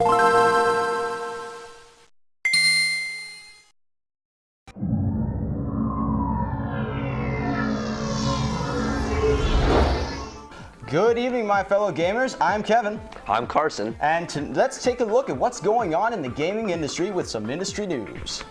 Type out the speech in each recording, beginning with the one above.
Good evening, my fellow gamers. I'm Kevin. I'm Carson. And let's take a look at what's going on in the gaming industry with some industry news.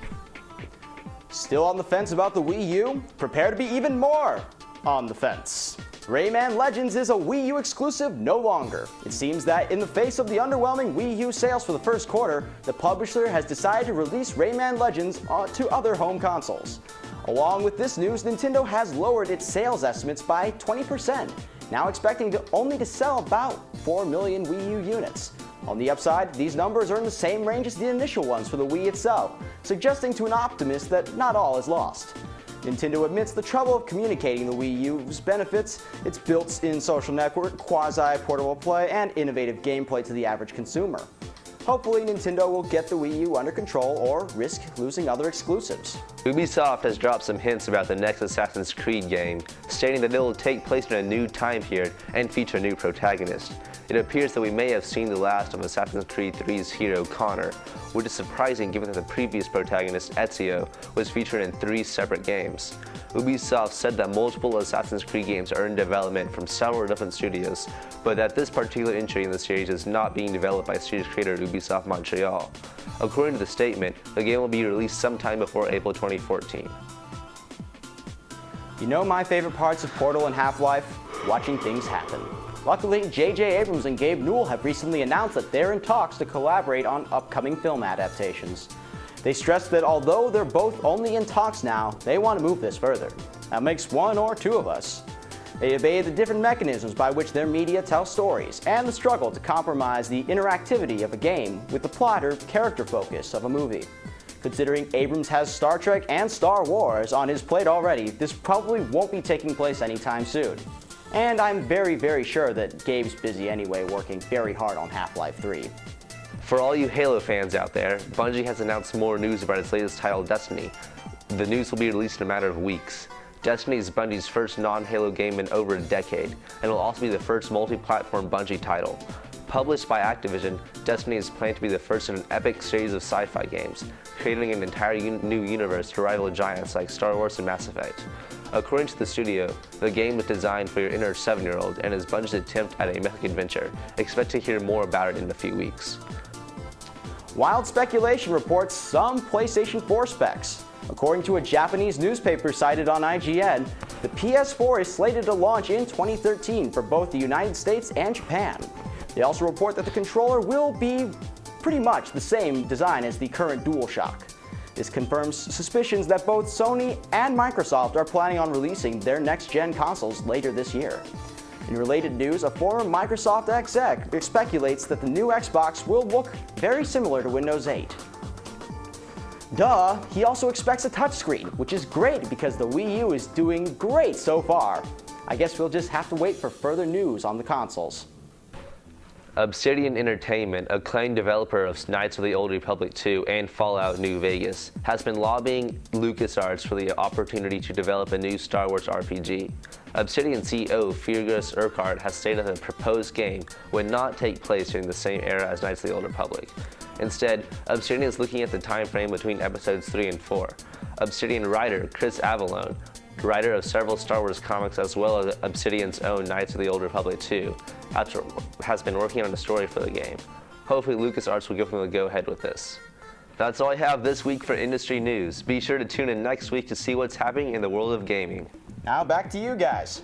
Still on the fence about the Wii U? Prepare to be even more on the fence. Rayman Legends is a Wii U exclusive no longer. It seems that in the face of the underwhelming Wii U sales for the first quarter, the publisher has decided to release Rayman Legends to other home consoles. Along with this news, Nintendo has lowered its sales estimates by 20%. Now expecting only to sell about 4 million Wii U units. On the upside, these numbers are in the same range as the initial ones for the Wii itself, suggesting to an optimist that not all is lost. Nintendo admits the trouble of communicating the Wii U's benefits, its built-in social network, quasi-portable play, and innovative gameplay to the average consumer. Hopefully, Nintendo will get the Wii U under control or risk losing other exclusives. Ubisoft has dropped some hints about the next Assassin's Creed game, stating that it will take place in a new time period and feature a new protagonist. It appears that we may have seen the last of Assassin's Creed 3's hero Connor, which is surprising given that the previous protagonist Ezio was featured in 3 separate games. Ubisoft said that multiple Assassin's Creed games are in development from several different studios, but that this particular entry in the series is not being developed by series creator Ubisoft Montreal. According to the statement, the game will be released sometime before April 2014. You know my favorite parts of Portal and Half-Life? Watching things happen. Luckily, J.J. Abrams and Gabe Newell have recently announced that they're in talks to collaborate on upcoming film adaptations. They stressed that although they're both only in talks now, they want to move this further. That makes 1 or 2 of us. They debate the different mechanisms by which their media tell stories and the struggle to compromise the interactivity of a game with the plot or character focus of a movie. Considering Abrams has Star Trek and Star Wars on his plate already, this probably won't be taking place anytime soon. And I'm very sure that Gabe's busy anyway, working very hard on Half-Life 3. For all you Halo fans out there, Bungie has announced more news about its latest title, Destiny. The news will be released in a matter of weeks. Destiny is Bungie's first non-Halo game in over a decade, and will also be the first multi-platform Bungie title. Published by Activision, Destiny is planned to be the first in an epic series of sci-fi games, creating an entire new universe to rival giants like Star Wars and Mass Effect. According to the studio, the game was designed for your inner 7-year-old and is Bungie's attempt at a mythic adventure. Expect to hear more about it in a few weeks. Wild speculation reports some PlayStation 4 specs. According to a Japanese newspaper cited on IGN, the PS4 is slated to launch in 2013 for both the United States and Japan. They also report that the controller will be pretty much the same design as the current DualShock. This confirms suspicions that both Sony and Microsoft are planning on releasing their next-gen consoles later this year. In related news, a former Microsoft exec speculates that the new Xbox will look very similar to Windows 8. Duh, he also expects a touchscreen, which is great because the Wii U is doing great so far. I guess we'll just have to wait for further news on the consoles. Obsidian Entertainment, acclaimed developer of Knights of the Old Republic 2 and Fallout New Vegas, has been lobbying LucasArts for the opportunity to develop a new Star Wars RPG. Obsidian CEO Fergus Urquhart has stated that the proposed game would not take place during the same era as Knights of the Old Republic. Instead, Obsidian is looking at the time frame between episodes 3 and 4. Obsidian writer Chris Avellone, writer of several Star Wars comics as well as Obsidian's own Knights of the Old Republic 2, has been working on a story for the game. Hopefully LucasArts will give them a go-ahead with this. That's all I have this week for industry news. Be sure to tune in next week to see what's happening in the world of gaming. Now back to you guys.